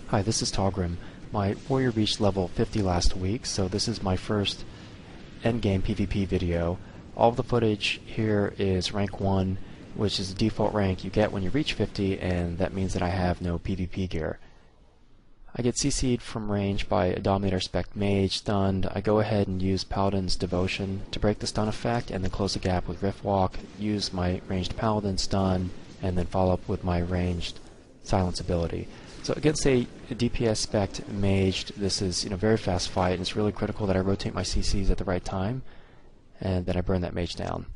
Hi, this is Togrim. My warrior reached level 50 last week, so this is my first endgame PvP video. All of the footage here is rank 1, which is the default rank you get when you reach 50, and that means that I have no PvP gear. I get CC'd from range by a Dominator spec mage, stunned. I go ahead and use Paladin's Devotion to break the stun effect, and then close the gap with Riftwalk, use my ranged Paladin stun, and then follow up with my ranged silence ability. So against a DPS spec mage, this is a very fast fight, and it's really critical that I rotate my CCs at the right time, and then I burn that mage down.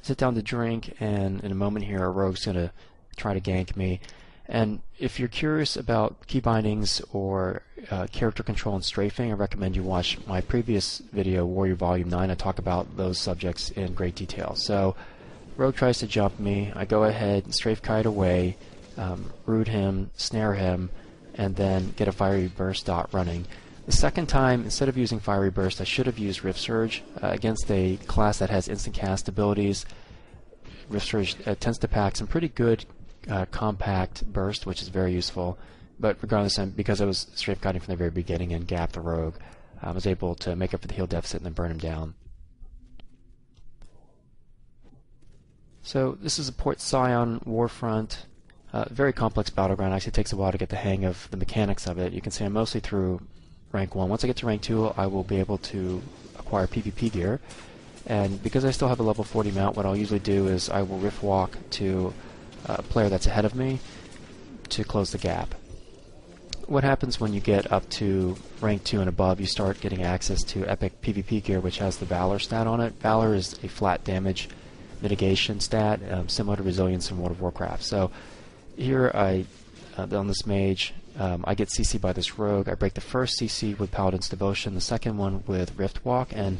Sit down to drink, and in a moment here, a rogue's going to try to gank me. And if you're curious about key bindings or character control and strafing, I recommend you watch my previous video, Warrior Volume 9. I talk about those subjects in great detail. So, rogue tries to jump me. I go ahead and strafe kite away, root him, snare him, and then get a fiery burst dot running. The second time, instead of using fiery burst, I should have used Rift Surge against a class that has instant cast abilities. Rift Surge tends to pack some pretty good compact burst, which is very useful, but regardless, because I was strafe kiting from the very beginning and gapped the rogue, I was able to make up for the heal deficit and then burn him down. So this is a Port Scion Warfront, very complex battleground. Actually, it takes a while to get the hang of the mechanics of it. You can see I'm mostly through rank 1. Once I get to rank 2, I will be able to acquire PvP gear, and because I still have a level 40 mount, what I'll usually do is I will rift walk to a player that's ahead of me to close the gap. What happens when you get up to rank 2 and above, you start getting access to epic PvP gear, which has the Valor stat on it. Valor is a flat damage mitigation stat, similar to Resilience in World of Warcraft. So here on this mage, I get CC by this rogue. I break the first CC with Paladin's Devotion, the second one with Riftwalk, and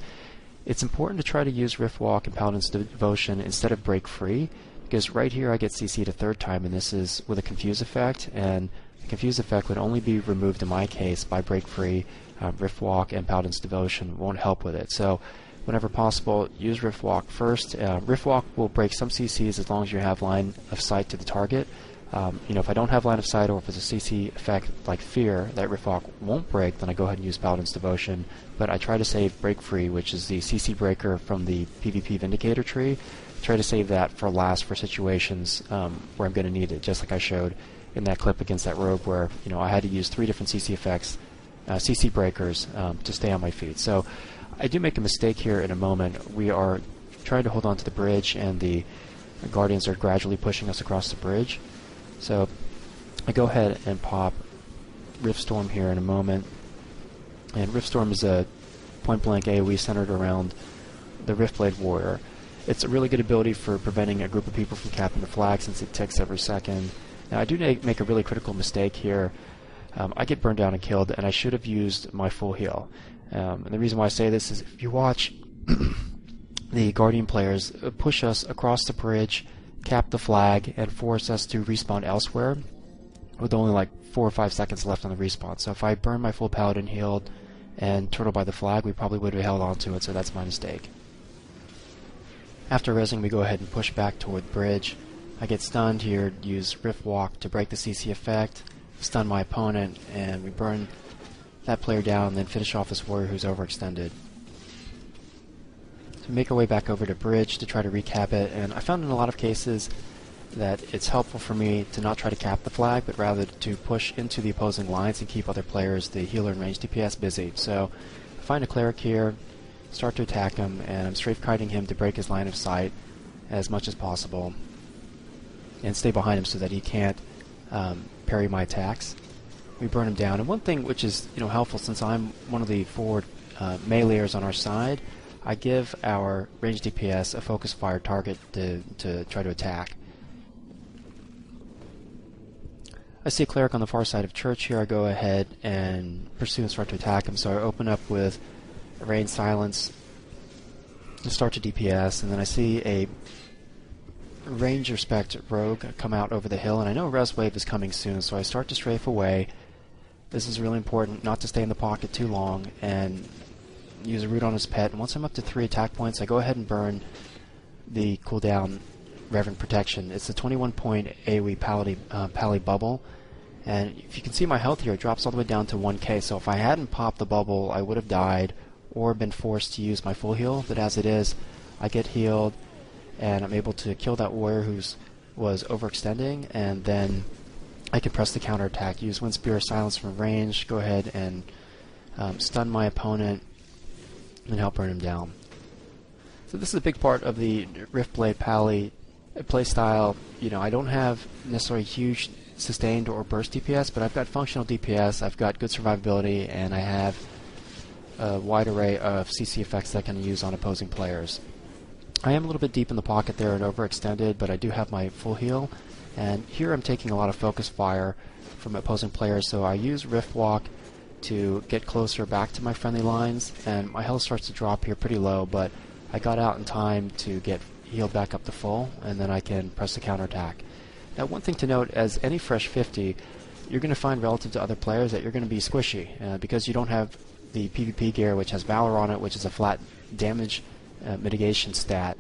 it's important to try to use Riftwalk and Paladin's Devotion instead of break free, because right here I get CC'd a third time, and this is with a Confuse effect, and the Confuse effect would only be removed in my case by break free. Riftwalk and Paladin's Devotion won't help with it. So whenever possible, use Riftwalk first. Riftwalk will break some CCs as long as you have line of sight to the target. If I don't have line of sight, or if it's a CC effect like Fear that Riftwalk won't break, then I go ahead and use Paladin's Devotion. But I try to save Break Free, which is the CC breaker from the PvP Vindicator tree. Try to save that for last for situations where I'm going to need it, just like I showed in that clip against that rogue where I had to use 3 different CC effects, CC breakers, to stay on my feet. So I do make a mistake here in a moment. We are trying to hold on to the bridge, and the Guardians are gradually pushing us across the bridge. So I go ahead and pop Riftstorm here in a moment, and Riftstorm is a point-blank AoE centered around the Riftblade Warrior. It's a really good ability for preventing a group of people from capping the flag, since it ticks every second. Now I do make a really critical mistake here. I get burned down and killed, and I should have used my full heal. And the reason why I say this is if you watch the Guardian players push us across the bridge, cap the flag, and force us to respawn elsewhere with only like 4 or 5 seconds left on the respawn. So if I burned my full Paladin healed and turtle by the flag, we probably would have held on to it, so that's my mistake. After resing, we go ahead and push back toward the bridge. I get stunned here, use Riftwalk to break the CC effect, stun my opponent, and we burn that player down, and then finish off this warrior who's overextended. So we make our way back over to bridge to try to recap it, and I found in a lot of cases that it's helpful for me to not try to cap the flag, but rather to push into the opposing lines and keep other players, the healer and range DPS, busy. So I find a cleric here, start to attack him, and I'm strafe kiting him to break his line of sight as much as possible and stay behind him so that he can't parry my attacks. We burn him down, and one thing which is helpful, since I'm one of the forward meleeers on our side, I give our range DPS a focus fire target to try to attack. I see a cleric on the far side of church here. I go ahead and pursue and start to attack him, so I open up with Rain Silence and start to DPS, and then I see a Ranger Spec rogue come out over the hill, and I know a res wave is coming soon, so I start to strafe away. This is really important, not to stay in the pocket too long, and use a root on his pet. And once I'm up to 3 attack points, I go ahead and burn the cooldown Reverend Protection. It's a 21 point AoE Pally bubble, And if you can see my health here, it drops all the way down to 1k, so if I hadn't popped the bubble, I would have died or been forced to use my full heal, but as it is, I get healed, and I'm able to kill that warrior who was overextending, and then I can press the counterattack, use Wind Spear Silence from range, go ahead and stun my opponent, and help burn him down. So this is a big part of the Riftblade Pally playstyle. You know, I don't have necessarily huge sustained or burst DPS, but I've got functional DPS, I've got good survivability, and I have a wide array of CC effects that I can use on opposing players. I am a little bit deep in the pocket there and overextended, but I do have my full heal, and here I'm taking a lot of focus fire from opposing players, so I use Rift Walk to get closer back to my friendly lines, and my health starts to drop here pretty low, but I got out in time to get healed back up to full, and then I can press the counterattack. Now, one thing to note, as any fresh 50, you're going to find relative to other players that you're going to be squishy because you don't have the PvP gear, which has Valor on it, which is a flat damage mitigation stat.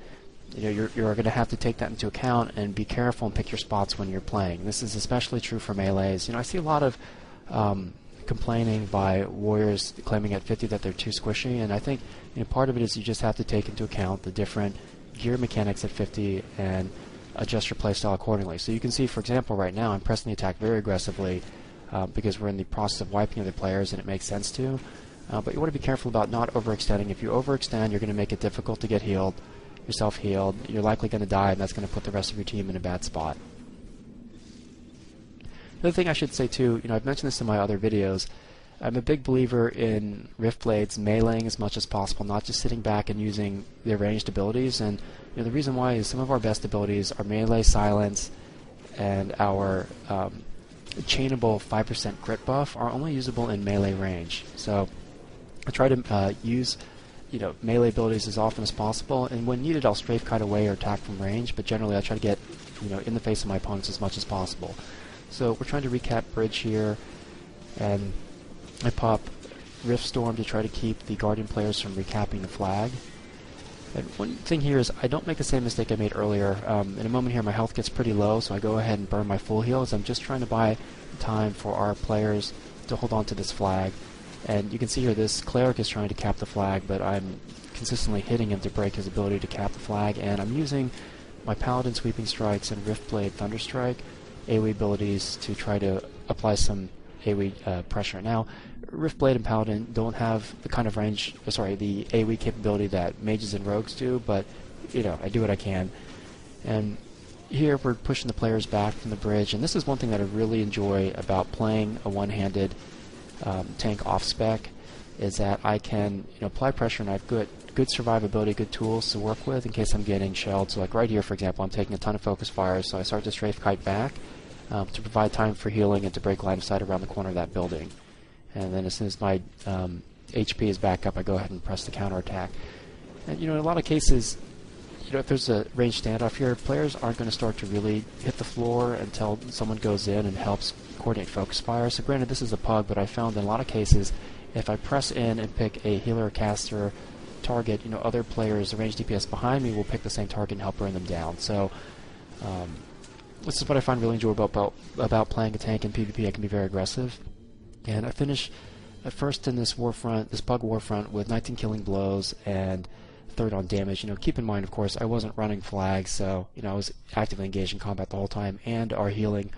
You know, you're going to have to take that into account and be careful and pick your spots when you're playing. This is especially true for melees. You know, I see a lot of complaining by warriors claiming at 50 that they're too squishy, and I think, you know, part of it is you just have to take into account the different gear mechanics at 50 and adjust your playstyle accordingly. So you can see, for example, right now I'm pressing the attack very aggressively because we're in the process of wiping other players and it makes sense to. But you want to be careful about not overextending. If you overextend, you're going to make it difficult to get healed, yourself healed. You're likely going to die, and that's going to put the rest of your team in a bad spot. Another thing I should say too, you know, I've mentioned this in my other videos, I'm a big believer in Riftblades meleeing as much as possible, not just sitting back and using their ranged abilities. And you know, the reason why is some of our best abilities, our melee silence and our chainable 5% crit buff, are only usable in melee range. So I try to use, you know, melee abilities as often as possible, and when needed I'll strafe kite away or attack from range, but generally I try to get, you know, in the face of my opponents as much as possible. So we're trying to recap bridge here, and I pop Rift Storm to try to keep the Guardian players from recapping the flag. And one thing here is I don't make the same mistake I made earlier. In a moment here my health gets pretty low, so I go ahead and burn my full heals. I'm just trying to buy time for our players to hold on to this flag. And you can see here this cleric is trying to cap the flag, but I'm consistently hitting him to break his ability to cap the flag, and I'm using my Paladin Sweeping Strikes and Riftblade Thunderstrike AoE abilities to try to apply some AoE pressure. Now, Riftblade and Paladin don't have the kind of range, the AoE capability that mages and rogues do, but, you know, I do what I can. And here we're pushing the players back from the bridge, and this is one thing that I really enjoy about playing a one-handed tank off spec, is that I can, you know, apply pressure, and I have good survivability, good tools to work with in case I'm getting shelled. So like right here, for example, I'm taking a ton of focus fire, so I start to strafe kite back to provide time for healing and to break line of sight around the corner of that building. And then as soon as my HP is back up, I go ahead and press the counterattack. And you know, in a lot of cases, you know, if there's a range standoff here, players aren't going to start to really hit the floor until someone goes in and helps coordinate focus fire. So granted, this is a pug, but I found in a lot of cases, if I press in and pick a healer or caster target, you know, other players, the range DPS behind me, will pick the same target and help burn them down. So this is what I find really enjoyable about playing a tank in PvP. I can be very aggressive. And I finish first in this Warfront, this pug Warfront, with 19 killing blows and third on damage. You know, keep in mind, of course, I wasn't running flags, so, you know, I was actively engaged in combat the whole time, and our healing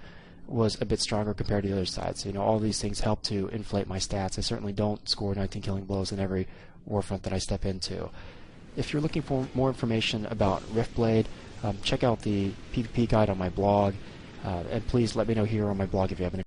was a bit stronger compared to the other side. So, you know, all these things help to inflate my stats. I certainly don't score 19 killing blows in every Warfront that I step into. If you're looking for more information about Riftblade, check out the PvP guide on my blog, and please let me know here on my blog if you have any